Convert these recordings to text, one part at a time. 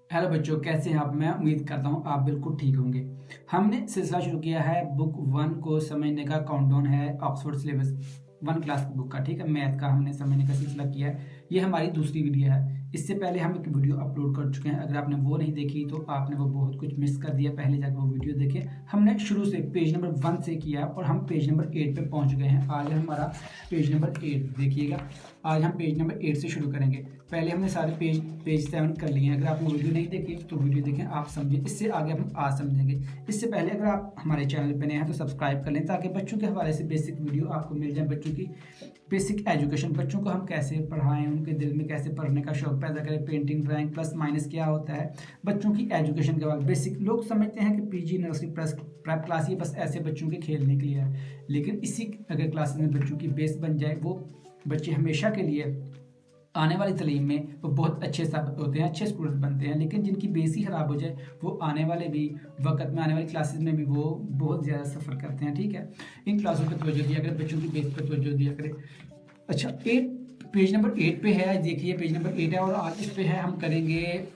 Hello बच्चों, कैसे हैं आप? मैं उम्मीद करता हूँ आप बिल्कुल ठीक होंगे। हमने सिलसिला शुरू किया है बुक वन को समझने का। काउंटडाउन है ऑक्सफोर्ड सिलेबस वन क्लास की बुक का। ठीक है, मैथ का हमने समझने का सिलसिला किया है। ये हमारी दूसरी वीडियो है। इससे पहले हम एक वीडियो अपलोड कर चुके हैं। अगर आपने वो नहीं देखी तो आपने वो बहुत कुछ मिस कर दिया। पहले जाकर वो वीडियो देखें। हमने शुरू से पेज नंबर 1 से किया और हम पेज नंबर 8 पे पहुंच गए हैं। आज हमारा पेज नंबर 8 देखिएगा। आज हम पेज नंबर 8 से शुरू करेंगे। पहले हमने सारे पेज 7 कर लिए हैं। अगर आपने वीडियो नहीं देखी तो वीडियो देखें, आप समझें। इससे आगे हम आज समझेंगे। इससे पहले अगर आप हमारे चैनल पर नए हैं तो सब्सक्राइब कर लें, ताकि बच्चों के हवाले से बेसिक वीडियो आपको मिल जाए। बच्चों की बेसिक एजुकेशन, बच्चों को हम कैसे पढ़ाएं, उनके दिल में कैसे पढ़ने का शौक पैदा करें, पेंटिंग, ड्राइंग, प्लस माइनस क्या होता है, बच्चों की एजुकेशन के बाद बेसिक। लोग समझते हैं कि PG, nursery, plus prep class ये बस ऐसे बच्चों के खेलने के लिए है, लेकिन इसी अगर क्लासेस में बच्चों की बेस बन जाए, वो बच्चे हमेशा के लिए आने वाली तालीम में वो बहुत अच्छे साबित होते हैं, अच्छे स्टूडेंट बनते हैं। लेकिन जिनकी बेस ही ख़राब हो जाए, वो आने वाले भी वक्त में, आने वाली क्लासेस में भी वो बहुत ज़्यादा सफ़र करते हैं। ठीक है, इन क्लासों पर तवज्जो दिया करें, बच्चों की बेस पर तवज्जो दिया करें। अच्छा, एट पेज नंबर 8 पे है। देखिए पेज नंबर 8 है और आज इस पे है हम करेंगे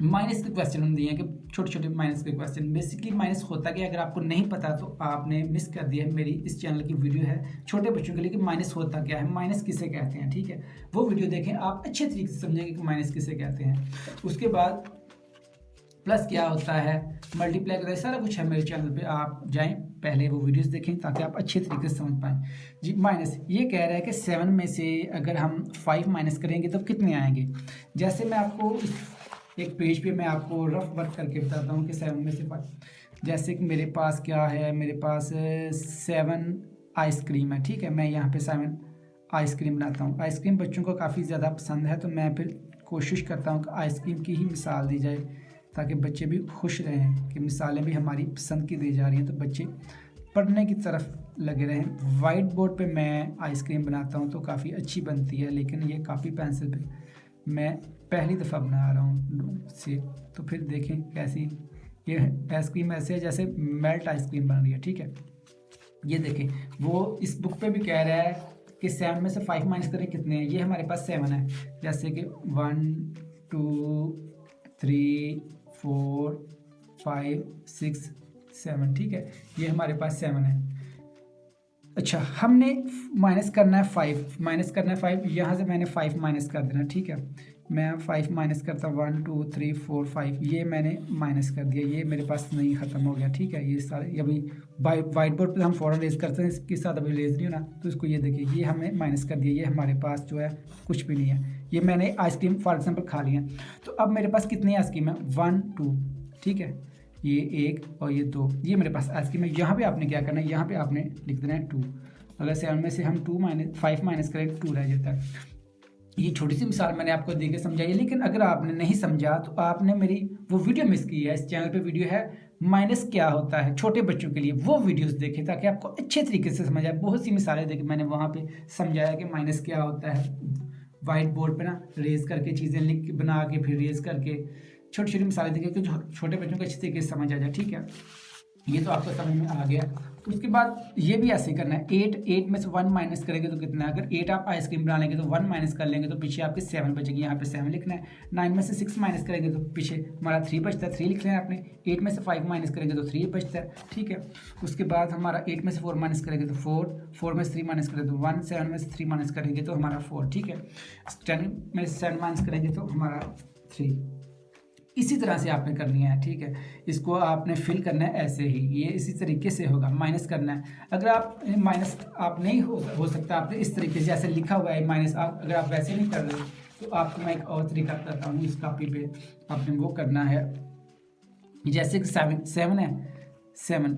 माइनस के क्वेश्चन। हम दिए हैं कि छोटे छोटे माइनस के क्वेश्चन। बेसिकली माइनस होता क्या, अगर आपको नहीं पता तो आपने मिस कर दिया है। मेरी इस चैनल की वीडियो है छोटे बच्चों के लिए कि माइनस होता क्या है, माइनस किसे कहते हैं। ठीक है, वो वीडियो देखें, आप अच्छे तरीके से समझेंगे कि माइनस किसे कहते हैं। उसके बाद प्लस क्या होता है, मल्टीप्लाई होता है, सारा कुछ है मेरे चैनल पे। आप जाएं, पहले वो वीडियोस देखें ताकि आप अच्छे तरीके से समझ पाएँ। जी, माइनस ये कह रहा है कि 7 में से अगर हम 5 माइनस करेंगे तो कितने आएंगे। जैसे मैं आपको एक पेज पे मैं आपको रफ वर्क करके बताता हूँ कि 7 में से 5। जैसे कि मेरे पास क्या है, मेरे पास 7 आइसक्रीम है। ठीक है, मैं यहाँ पे 7 आइसक्रीम बनाता हूँ। आइसक्रीम बच्चों को काफ़ी ज़्यादा पसंद है, तो मैं फिर कोशिश करता हूँ कि आइसक्रीम की ही मिसाल दी जाए, ताकि बच्चे भी खुश रहें कि मिसालें भी हमारी पसंद की दी जा रही हैं, तो बच्चे पढ़ने की तरफ लगे रहें। वाइट बोर्ड पे मैं आइसक्रीम बनाता हूँ तो काफ़ी अच्छी बनती है, लेकिन ये काफ़ी पेंसिल पे मैं पहली दफ़ा बना रहा हूँ से, तो फिर देखें कैसी ये आइसक्रीम ऐसे है जैसे मेल्ट आइसक्रीम बन रही है। ठीक है, ये देखें, वो इस बुक पे भी कह रहा है कि 7 में से 5 माइनस करें कितने हैं। ये हमारे पास 7 है, जैसे कि 1 2 3 4 5 6 7। ठीक है, ये हमारे पास 7 है। अच्छा, हमने माइनस करना है 5, माइनस करना है 5। यहाँ से मैंने 5 माइनस कर देना। ठीक है, मैं 5 माइनस करता, 1 2 3 4 5, ये मैंने माइनस कर दिया। ये मेरे पास नहीं ख़त्म हो गया। ठीक है, ये सारे अभी वाइट बोर्ड पे हम फ़ौरन रेज करते हैं, इसके साथ अभी रेज नहीं होना, तो इसको ये देखिए, ये हमने माइनस कर दिया। ये हमारे पास जो है कुछ भी नहीं है। ये मैंने आइसक्रीम फॉर एग्जाम्पल खा लिया। तो अब मेरे पास कितनी आइसक्रीम है, 1 2। ठीक है, ये 1 और ये 2, ये मेरे पास आइसक्रीम है। यहाँ पे आपने क्या करना है, यहाँ पे आपने लिख देना है 2। अगर 7 में से हम 5 माइनस करें, 2 रह जाता है। ये छोटी सी मिसाल मैंने आपको देके समझाई है, लेकिन अगर आपने नहीं समझा तो आपने मेरी वो वीडियो मिस की है। इस चैनल पे वीडियो है माइनस क्या होता है छोटे बच्चों के लिए, वो वीडियोस देखें ताकि आपको अच्छे तरीके से समझ आए। बहुत सी मिसालें देके मैंने वहाँ पे समझाया कि माइनस क्या होता है। वाइट बोर्ड पे ना रेज करके चीज़ें लिख बना के फिर रेज करके छोटी छोटी मिसालें देखें कि जो छोटे बच्चों को अच्छे तरीके से समझ आ जाए। ठीक है, ये तो आपको समझ में आ गया। उसके बाद ये भी ऐसे ही करना है। 8 में से 1 माइनस करेंगे तो कितना है। अगर 8 आप आइसक्रीम बना लेंगे तो 1 माइनस कर लेंगे तो पीछे आपके 7 बचेंगे, यहाँ पे 7 लिखना है। 9 में से 6 माइनस करेंगे तो पीछे हमारा 3 बचता है, 3 लिख लेना है आपने। 8 में से 5 माइनस करेंगे तो 3 बचता है। ठीक है, उसके बाद हमारा 8 में से 4 माइनस करेंगे तो 4 में से 3 माइनस करेंगे तो 1, 7 में से 3 माइनस करेंगे तो हमारा 4। ठीक है, 10 में से 7 माइनस करेंगे तो हमारा 3। इसी तरह से आपने करनी है। ठीक है, इसको आपने फिल करना है ऐसे ही, ये इसी तरीके से होगा। माइनस करना है, अगर आप माइनस आप नहीं हो सकता आपने इस तरीके से जैसे लिखा हुआ है माइनस, आप अगर आप वैसे नहीं कर रहे तो आपको मैं एक और तरीका बताता हूँ। इस कॉपी पे आपने वो करना है, जैसे कि 7 है, 7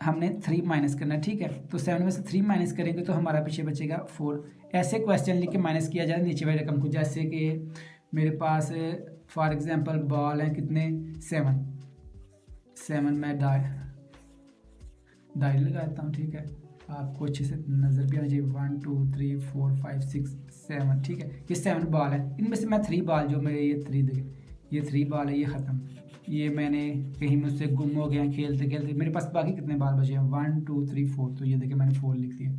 हमने 3 माइनस करना है। ठीक है, तो 7 में से 3 माइनस करेंगे तो हमारा पीछे बचेगा 4। ऐसे क्वेश्चन लिख के माइनस किया जाए नीचे वाले रकम को, जैसे कि मेरे पास फॉर एग्जांपल बॉल है कितने, 7 मैं डाई लगाता हूँ। ठीक है, आपको अच्छे से नज़र भी आ जाए। 1 2 3 4 5 6 7। ठीक है, ये 7 बॉल है, इनमें से मैं 3 बॉल जो मेरे ये 3 देखे, ये 3 बॉल है, ये ख़त्म। ये मैंने कहीं मुझसे गुम हो गया खेलते खेलते, मेरे पास बाकी कितने बॉल बचे हैं, 1 2 3 4, तो ये देखे मैंने 4 लिख दिया।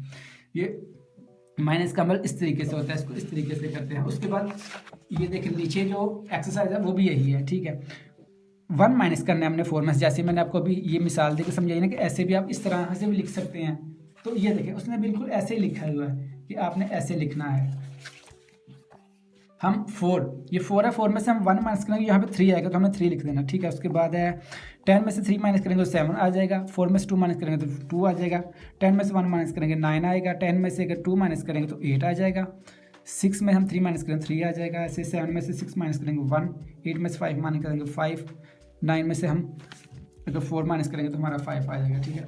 ये माइनस का अमल इस तरीके से होता है, इसको इस तरीके से करते हैं। उसके बाद ये देखिए नीचे जो एक्सरसाइज है वो भी यही है, ठीक है। 1 माइनस करना है हमने 4 में से, जैसे मैंने आपको अभी ये मिसाल देकर समझाई ना कि ऐसे भी आप इस तरह से भी लिख सकते हैं। तो ये देखिए उसने बिल्कुल ऐसे ही लिखा हुआ है कि आपने ऐसे लिखना है। हम 4, ये 4 है, 4 में से हम 1 माइनस करेंगे, यहाँ पे 3 आएगा तो हमें 3 लिख देना, ठीक है। उसके बाद है 10 में से 3 माइनस करेंगे तो 7 आ जाएगा, 4 में से 2 माइनस करेंगे तो 2 आ जाएगा, 10 में से 1 माइनस करेंगे 9 आएगा, 10 में से अगर 2 माइनस करेंगे तो 8 आ जाएगा, 6 में हम 3 माइनस करेंगे 3 आ जाएगा, ऐसे 7 में से 6 माइनस करेंगे 1, 8 में से 5 माइनस करेंगे 5, 9 में से हम अगर 4 माइनस करेंगे तो हमारा 5 आ जाएगा, ठीक है।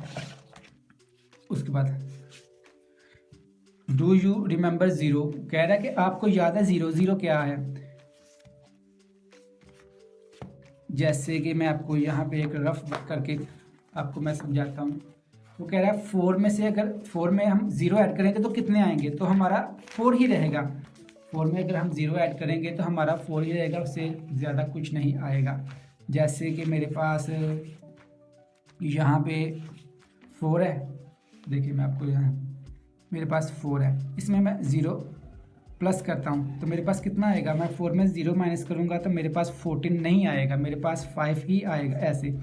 उसके बाद डू यू रिमेंबर ज़ीरो, कह रहा है कि आपको याद है ज़ीरो, ज़ीरो क्या है। जैसे कि मैं आपको यहाँ पे एक रफ करके आपको मैं समझाता हूँ। वो कह रहा है 4 में से अगर 4 में हम ज़ीरो ऐड करेंगे तो कितने आएंगे, तो हमारा 4 ही रहेगा। 4 में अगर हम ज़ीरो ऐड करेंगे तो हमारा 4 ही रहेगा, उससे ज़्यादा कुछ नहीं आएगा। जैसे कि मेरे पास यहाँ पे 4 है, देखिए मैं आपको यहाँ मेरे पास 4 है, इसमें मैं ज़ीरो प्लस करता हूँ तो मेरे पास कितना आएगा। मैं 4 में 0 माइनस करूँगा तो मेरे पास 14 नहीं आएगा, मेरे पास 5 ही आएगा। ऐसे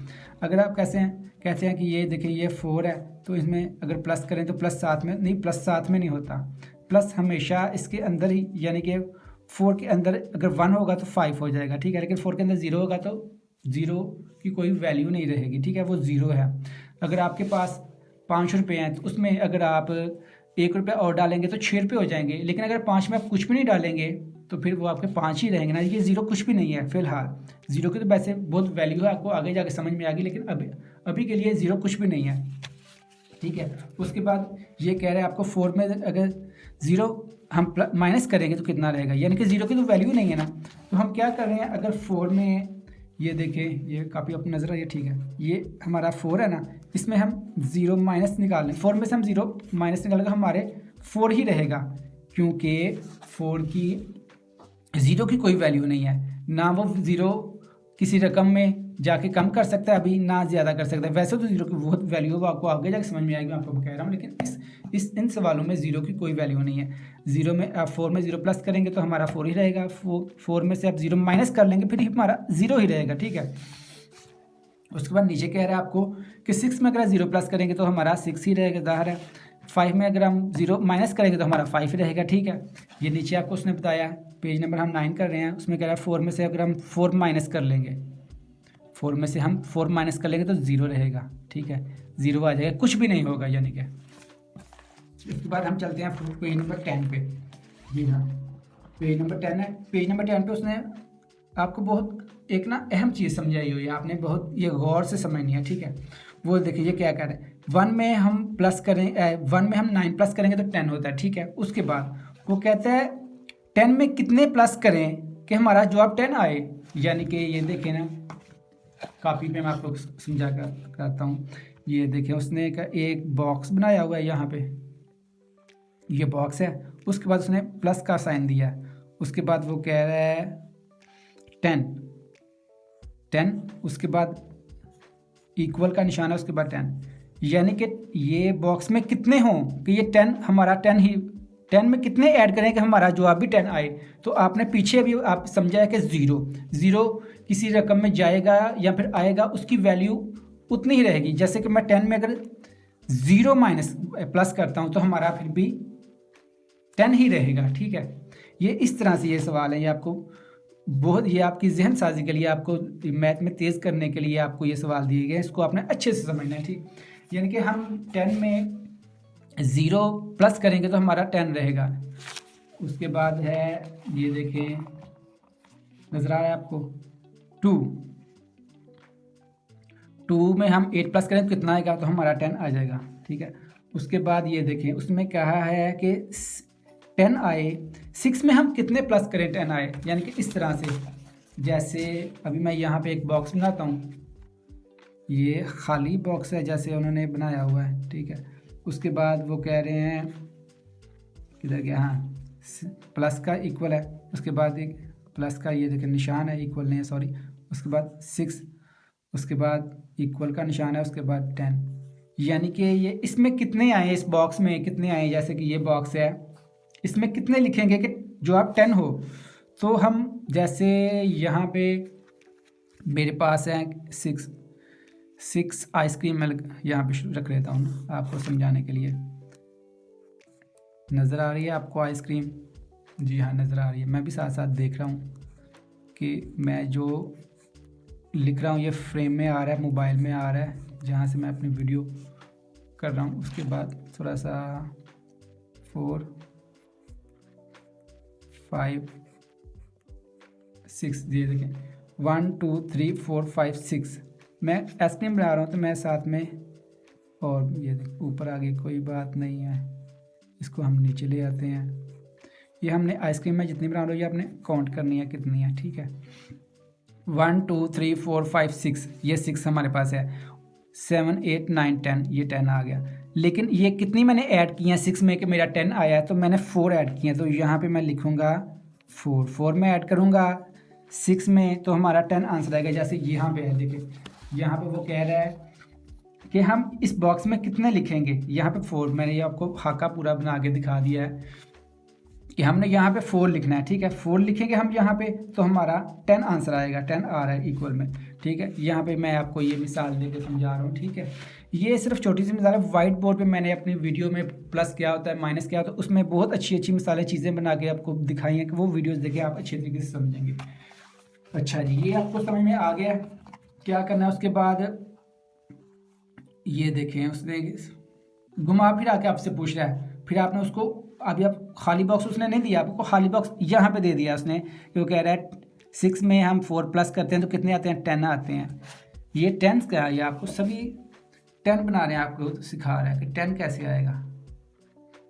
अगर आप कहते हैं कि ये देखिए ये 4 है तो इसमें अगर प्लस करें तो प्लस साथ में नहीं, प्लस साथ में नहीं होता, प्लस हमेशा इसके अंदर ही, यानी कि 4 के अंदर अगर 1 होगा तो 5 हो जाएगा, ठीक है। लेकिन 4 के अंदर 0 होगा तो 0 की कोई वैल्यू नहीं रहेगी, ठीक है, वो 0 है। अगर आपके पास 5 रुपये हैं तो उसमें अगर आप 1 रुपया और डालेंगे तो 6 रुपये हो जाएंगे, लेकिन अगर 5 में आप कुछ भी नहीं डालेंगे तो फिर वो आपके 5 ही रहेंगे ना। ये 0 कुछ भी नहीं है फिलहाल, 0 की तो वैसे बहुत वैल्यू है, आपको आगे जाके समझ में आएगी, लेकिन अभी के लिए 0 कुछ भी नहीं है, ठीक है। उसके बाद ये कह रहे हैं आपको 4 में अगर 0 हम माइनस करेंगे तो कितना रहेगा, यानी कि 0 की तो वैल्यू नहीं है ना। तो हम क्या कर रहे हैं, अगर 4 में ये देखें, ये काफ़ी अपनी नज़र है, ये ठीक है, ये हमारा 4 है ना, इसमें हम 0 माइनस निकाल लें, 4 में से हम 0 माइनस निकालेंगे तो हमारे 4 ही रहेगा, क्योंकि 4 की 0 की कोई वैल्यू नहीं है ना, वो 0 किसी रकम में जाके कम कर सकता है अभी, ना ज़्यादा कर सकता है। वैसे तो 0 की बहुत वैल्यू है, वो आपको आगे जाके समझ में आएगी, मैं आपको कह रहा हूँ, लेकिन इन सवालों में 0 की कोई वैल्यू नहीं है। 0 में आप 4 में 0 प्लस करेंगे तो हमारा 4 ही रहेगा, 4 में से आप 0 माइनस कर लेंगे फिर हमारा 0 ही रहेगा, ठीक है। उसके बाद नीचे कह रहा है आपको कि 6 में अगर 0 प्लस करेंगे तो हमारा 6 ही रहेगा, ज़ाहिर है। 5 में अगर हम 0 माइनस करेंगे तो हमारा 5 रहेगा, ठीक है। ये नीचे आपको उसने बताया, पेज नंबर हम 9 कर रहे हैं, उसमें कह रहा है 4 में से अगर हम 4 माइनस कर लेंगे, 4 में से हम 4 माइनस कर लेंगे तो 0 रहेगा, ठीक है, 0 आ जाएगा, कुछ भी नहीं होगा, यानी कि। इसके बाद हम चलते हैं पेज नंबर 10 पे। जी हाँ, पेज नंबर 10 है। पेज नंबर 10 पे उसने आपको बहुत एक ना अहम चीज़ समझाई हुई है, आपने बहुत ये गौर से समझनी है, ठीक है। वो देखिए ये क्या कह रहे हैं, 1 में हम प्लस करें 1 में हम 9 प्लस करेंगे तो 10 होता है, ठीक है। उसके बाद वो कहता है 10 में कितने प्लस करें कि हमारा जवाब 10 आए, यानी कि ये देखें ना, कापी पे मैं आपको समझा कर करता हूँ। ये देखें उसने एक बॉक्स बनाया हुआ है, यहाँ पे ये बॉक्स है, उसके बाद उसने प्लस का साइन दिया है, उसके बाद वो कह रहा है 10, उसके बाद इक्वल का निशान है, उसके बाद 10, यानी कि ये बॉक्स में कितने हों कि ये 10 हमारा 10 ही, 10 में कितने ऐड करें कि हमारा जवाब भी 10 आए। तो आपने पीछे भी आप समझा है कि 0 किसी रकम में जाएगा या फिर आएगा, उसकी वैल्यू उतनी ही रहेगी। जैसे कि मैं 10 में अगर 0 माइनस प्लस करता हूँ तो हमारा फिर भी 10 ही रहेगा, ठीक है। ये इस तरह से ये सवाल है, ये आपको बहुत, ये आपकी जहन साजी के लिए, आपको मैथ में तेज़ करने के लिए आपको ये सवाल दिए गए, इसको आपने अच्छे से समझना है, ठीक। यानी कि हम 10 में 0 प्लस करेंगे तो हमारा 10 रहेगा। उसके बाद है, ये देखें नज़र आ रहा है आपको 2 में हम 8 प्लस करें तो कितना आएगा, तो हमारा 10 आ जाएगा, ठीक है। उसके बाद ये देखें उसमें कहा है कि 10 आए, 6 में हम कितने प्लस करें 10 आए, यानी कि इस तरह से। जैसे अभी मैं यहाँ पे एक बॉक्स बनाता हूँ, ये खाली बॉक्स है जैसे उन्होंने बनाया हुआ है, ठीक है। उसके बाद वो कह रहे हैं किधर गया, हाँ, प्लस का इक्वल है, उसके बाद एक प्लस का ये देखें निशान है, इक्वल नहीं है सॉरी, उसके बाद 6, उसके बाद इक्वल का निशान है, उसके बाद 10, यानी कि ये इसमें कितने आए, इस बॉक्स में कितने आए। जैसे कि ये बॉक्स है, इसमें कितने लिखेंगे कि जो आप 10 हो। तो हम जैसे यहाँ पे मेरे पास है 6 आइसक्रीम, मैं यहाँ पे रख लेता हूँ ना आपको समझाने के लिए। नज़र आ रही है आपको आइसक्रीम? जी हाँ, नज़र आ रही है। मैं भी साथ साथ देख रहा हूँ कि मैं जो लिख रहा हूँ ये फ्रेम में आ रहा है, मोबाइल में आ रहा है, जहाँ से मैं अपनी वीडियो कर रहा हूँ। उसके बाद थोड़ा सा 4 5 6, ये देखें 1 2 3 4 5 6 मैं आइसक्रीम बना रहा हूँ, तो मैं साथ में, और ये देख ऊपर आगे कोई बात नहीं है, इसको हम नीचे ले आते हैं। ये हमने आइसक्रीम में जितनी बना लो ये आपने काउंट करनी है कितनी है, ठीक है। 1 2 3 4 5 6, ये 6 हमारे पास है। 7 8 9 10, ये 10 आ गया। लेकिन ये कितनी मैंने ऐड की हैं 6 में कि मेरा 10 आया है, तो मैंने 4 ऐड किए हैं। तो यहाँ पे मैं लिखूँगा 4 में ऐड करूँगा 6 में, तो हमारा 10 आंसर आएगा। जैसे यहाँ पे है, देखिए यहाँ पे वो कह रहा है कि हम इस बॉक्स में कितने लिखेंगे। यहाँ पे 4, मैंने ये आपको खाका पूरा बना के दिखा दिया है कि हमने यहाँ पे 4 लिखना है, ठीक है। 4 लिखेंगे हम यहाँ पे, तो हमारा 10 आंसर आएगा। 10 आ रहा है इक्वल में, ठीक है। यहाँ पे मैं आपको ये मिसाल देके समझा रहा हूँ, ठीक है। ये सिर्फ छोटी सी मिसाल है। वाइट बोर्ड पे मैंने अपनी वीडियो में प्लस क्या होता है, माइनस क्या होता है, उसमें बहुत अच्छी अच्छी मिसालें, चीज़ें बना के आपको दिखाई हैं कि वो वीडियोज़ देखे आप अच्छे तरीके से समझेंगे। अच्छा जी, ये आपको समझ में आ गया। क्या करना है उसके बाद, ये देखें उसने घुमा फिरा के आपसे पूछ रहा है, फिर आपने उसको, अभी आप खाली बॉक्स उसने नहीं दिया आपको, खाली बॉक्स यहाँ पे दे दिया उसने, क्यों कह रहा है 6 में हम 4 प्लस करते हैं तो कितने आते हैं, 10 आते हैं। ये 10 क्या है, ये आपको सभी 10 बना रहे हैं, आपको सिखा रहा है कि 10 कैसे आएगा,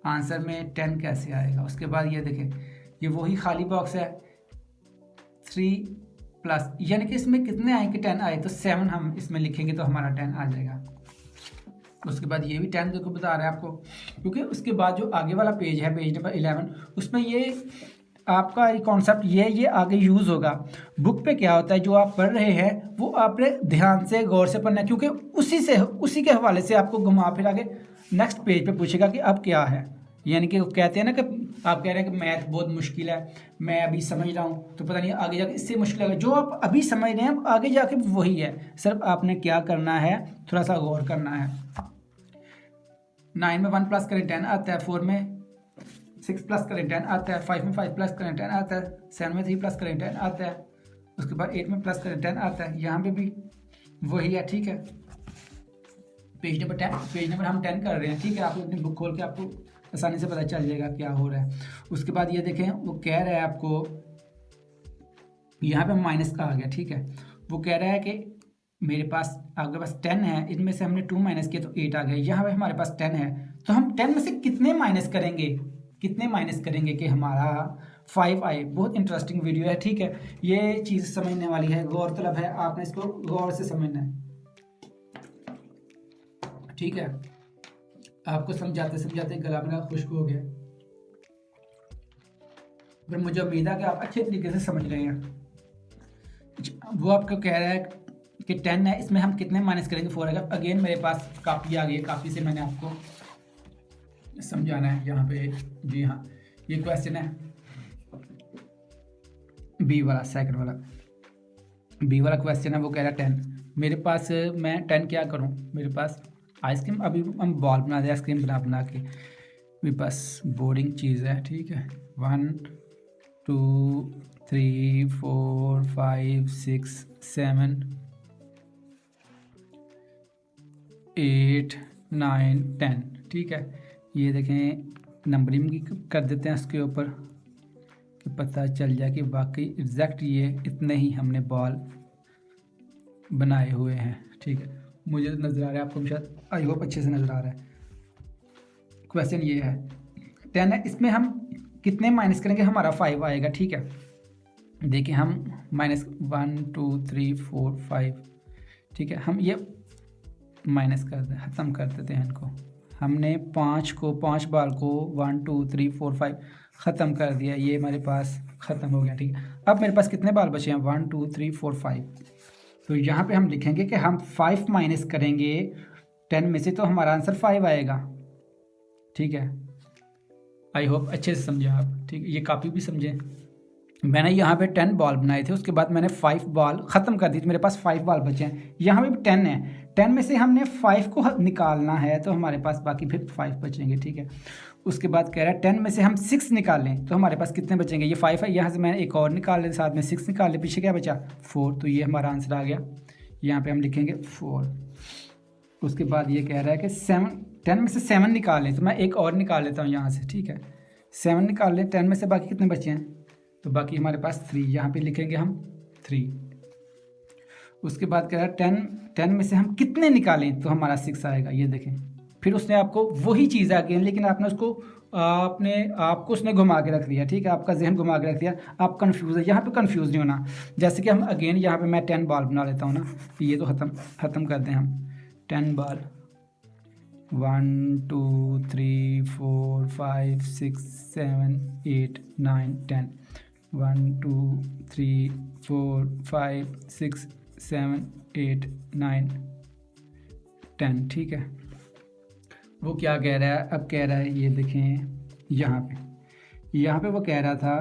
आंसर में 10 कैसे आएगा। उसके बाद ये देखें, ये वही खाली बॉक्स है 3 प्लस, यानी कि इसमें कितने आए कि 10 आए, तो 7 हम इसमें लिखेंगे तो हमारा 10 आ जाएगा। उसके बाद ये भी 10 देखो बता रहा है आपको, क्योंकि उसके बाद जो आगे वाला पेज है, पेज नंबर 11, उसमें ये आपका कॉन्सेप्ट ये आगे यूज़ होगा। बुक पे क्या होता है, जो आप पढ़ रहे हैं वो आपने ध्यान से गौर से पढ़ना है, क्योंकि उसी के हवाले से आपको घुमा फिर आगे नेक्स्ट पेज पे पूछेगा कि अब क्या है। यानी कि वो कहते हैं ना कि आप कह रहे हैं कि मैथ बहुत मुश्किल है, मैं अभी समझ रहा हूँ, तो पता नहीं आगे जाके इससे मुश्किल है। जो आप अभी समझ रहे हैं आगे जाके वही है, सिर्फ आपने क्या करना है, थोड़ा सा गौर करना है। 9 में 1 प्लस करें 10 आता है, 4 में 6 प्लस करें 10 आता है, 5 में 5 प्लस करें 10 आता है, 7 में 3 प्लस करें 10 आता है, उसके बाद 8 में प्लस करें 10 आता है। यहाँ पे भी वही है, ठीक है। पेज नंबर हम 10 कर रहे हैं, ठीक है। आप अपनी बुक खोल के आपको आसानी से पता चल जाएगा क्या हो रहा है। उसके बाद ये देखें, वो कह रहा है आपको, यहाँ पे माइनस का आ गया, ठीक है। वो कह रहा है कि मेरे पास, आपके पास 10 है, इनमें से हमने 2 माइनस किया तो 8 आ गया। यहाँ पे हमारे पास 10 है, तो हम 10 में से कितने माइनस करेंगे कि हमारा 5 आए। बहुत इंटरेस्टिंग वीडियो है, ठीक है। ये चीज़ समझने वाली है, गौरतलब है, आपने इसको गौर से समझना है, ठीक है। आपको समझाते समझाते गला मेरा खुश्क हो गया, पर मुझे उम्मीद है कि आप अच्छे तरीके से समझ रहे हैं। वो आपको कह रहा है कि 10 है, इसमें हम कितने माइनस करेंगे, 4 आएगा। अगेन मेरे पास कापी आ गई है, कापी से मैंने आपको समझाना है यहाँ पे। जी हाँ, ये क्वेश्चन है बी वाला, सेकंड वाला बी वाला क्वेश्चन है। वो कह रहा है 10, मेरे पास, मैं 10 क्या करूँ, मेरे पास आइसक्रीम, अभी हम बॉल बना दे आइसक्रीम बना के, मेरे पास बोरिंग चीज़ है, ठीक है। 1 2 3 4 5 6 7 8 9 10, ठीक है। ये देखें, नंबरिंग भी कर देते हैं उसके ऊपर कि पता चल जाए कि वाकई एग्जैक्ट ये इतने ही हमने बॉल बनाए हुए हैं, ठीक है। मुझे तो नज़र आ रहा है, आपको शायद आई होप अच्छे से नज़र आ रहा है। क्वेश्चन ये है 10 है, इसमें हम कितने माइनस करेंगे, हमारा 5 आएगा, ठीक है। देखिए हम -1 2 3 4 5, ठीक है। हम ये माइनस कर दे, ख़त्म कर देते हैं इनको। हमने 5 बाल को 1 2 3 4 5 ख़त्म कर दिया, ये हमारे पास ख़त्म हो गया, ठीक है। अब मेरे पास कितने बाल बचे हैं, 1 2 3 4 5। तो यहाँ पे हम लिखेंगे कि हम 5 माइनस करेंगे 10 में से, तो हमारा आंसर 5 आएगा, ठीक है। आई होप अच्छे से समझे आप, ठीक है। ये काफ़ी भी समझें। मैंने यहाँ पे 10 बॉल बनाए थे, उसके बाद मैंने 5 बॉल ख़त्म कर दी, तो मेरे पास 5 बॉल बचे हैं। यहाँ पे भी 10 है, 10 में से हमने 5 को निकालना है, तो हमारे पास बाकी फिर 5 बचेंगे, ठीक है। उसके बाद कह रहा है 10 में से हम 6 निकालें, तो हमारे पास कितने बचेंगे? ये 5 है, यहाँ से मैंने एक और निकाल ले, साथ में 6 निकाल ले, पीछे क्या बचा? 4। तो ये हमारा आंसर आ गया। यहाँ पर हम लिखेंगे 4। उसके बाद ये कह रहा है कि 10 में से 7 निकालें, तो मैं एक और निकाल लेता हूँ यहाँ से, ठीक है। 7 निकाल लें, 10 में से बाकी कितने बचे हैं? तो बाकी हमारे पास 3, यहाँ पे लिखेंगे हम 3। उसके बाद कह रहा है 10 में से हम कितने निकालें, तो हमारा 6 आएगा। ये देखें, फिर उसने आपको वही चीज़ आगे, लेकिन आपने उसको आपको उसने घुमा के रख दिया, ठीक है। आपका जहन घुमा के रख दिया, आप कंफ्यूज है। यहाँ पे कंफ्यूज नहीं होना। जैसे कि हम अगेन यहाँ पे मैं 10 बॉल बना लेता हूँ ना, ये तो ख़त्म कर दें हम। 10 बॉल, 1 2 3 4 5 6 7 8 9 10, 1 2 3 4 5 6 7 8 9 10, ठीक है। वो क्या कह रहा है? अब कह रहा है, ये देखें यहाँ पे वो कह रहा था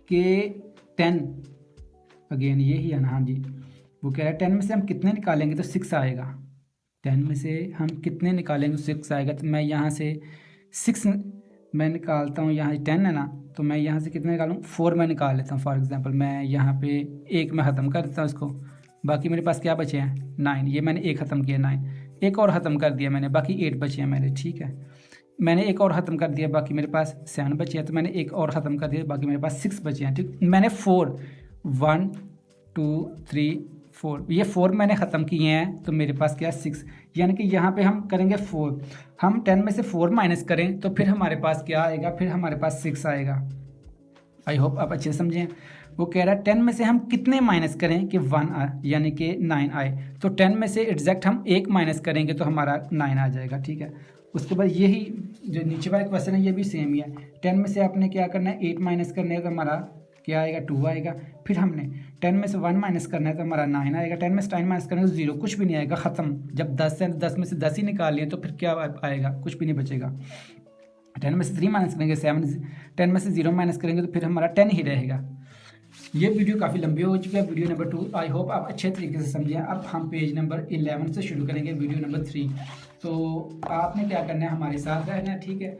कि 10, अगेन यही है ना, हाँ जी। वो कह रहा है 10 में से हम कितने निकालेंगे तो 6 आएगा। 10 में से हम कितने निकालेंगे तो 6 आएगा। तो मैं यहाँ से 6 मैं निकालता हूँ, यहाँ 10 है ना, तो मैं यहाँ से कितने निकालूँ? 4 मैं निकाल लेता हूँ। फॉर एग्जांपल मैं यहाँ पे 1 में ख़त्म कर देता हूँ इसको, बाकी मेरे पास क्या बचे हैं? 9। ये मैंने 1 ख़त्म किया, 9। एक और ख़त्म कर दिया मैंने, बाकी 8 बचे हैं मेरे, ठीक है। मैंने एक और ख़त्म कर दिया, बाकी मेरे पास 7 बचे हैं। तो मैंने एक और ख़त्म कर दिया, बाकी मेरे पास 6 बचे हैं, ठीक। मैंने 4 1 2 3 4 ये 4 मैंने ख़त्म किए हैं, तो मेरे पास क्या? 6। यानी कि यहाँ पे हम करेंगे 4, हम 10 में से 4 माइनस करें तो फिर हमारे पास क्या आएगा? फिर हमारे पास 6 आएगा। आई होप आप अच्छे से समझें। वो कह रहा है 10 में से हम कितने माइनस करें कि 1 आए, यानी कि 9 आए। तो 10 में से एग्जैक्ट हम 1 माइनस करेंगे तो हमारा 9 आ जाएगा, ठीक है। उसके बाद यही जो नीचे वाला क्वेश्चन है, ये भी सेम ही है। 10 में से आपने क्या करना है? 8 माइनस करना है, तो हमारा क्या आएगा? 2 आएगा। फिर हमने 10 में से 1 माइनस करना है, तो हमारा 9 आएगा। 10 में से 9 माइनस करना है तो 0, कुछ भी नहीं आएगा, ख़त्म। जब 10 है, 10 में से 10 ही निकाल लिए तो फिर क्या आएगा? कुछ भी नहीं बचेगा। 10 में से 3 माइनस करेंगे 7, 10 में से 0 माइनस करेंगे तो फिर हमारा 10 ही रहेगा। ये वीडियो काफ़ी लंबी हो चुकी है, वीडियो नंबर 2। आई होप आप अच्छे तरीके से समझें। अब हम पेज नंबर 11 से शुरू करेंगे, वीडियो नंबर 3। तो आपने क्या करना है? हमारे साथ रहना है, ठीक है।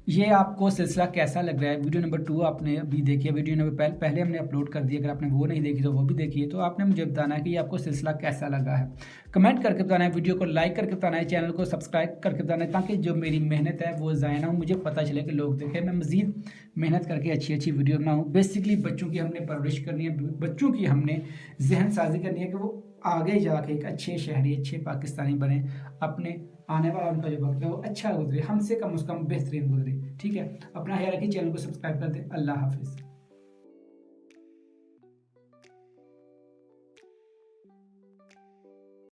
ये आपको सिलसिला कैसा लग रहा है? वीडियो नंबर 2 आपने अभी देखी है, वीडियो नंबर पहले हमने अपलोड कर दी। अगर आपने वो नहीं देखी तो वो भी देखिए। तो आपने मुझे बताना है कि ये आपको सिलसिला कैसा लगा है। कमेंट करके बताना है, वीडियो को लाइक करके बताना है, चैनल को सब्सक्राइब करके बताना है, ताकि जो मेरी मेहनत है वो ज़ाया ना हो, मुझे पता चले कि लोग देखें। मैं मज़ीद मेहनत करके अच्छी वीडियो बनाऊँ। बेसिकली बच्चों की हमने परवरिश करनी है, बच्चों की हमने जहन साजी करनी है कि वो आगे जाके एक अच्छे शहरी, अच्छे पाकिस्तानी बने, अपने आने वाला उनका जो वक्त है वो अच्छा गुजरे, हमसे कम से कम बेहतरीन गुजरे, ठीक है। अपना ख्याल रखिए, चैनल को सब्सक्राइब कर दें। अल्लाह हाफिज़।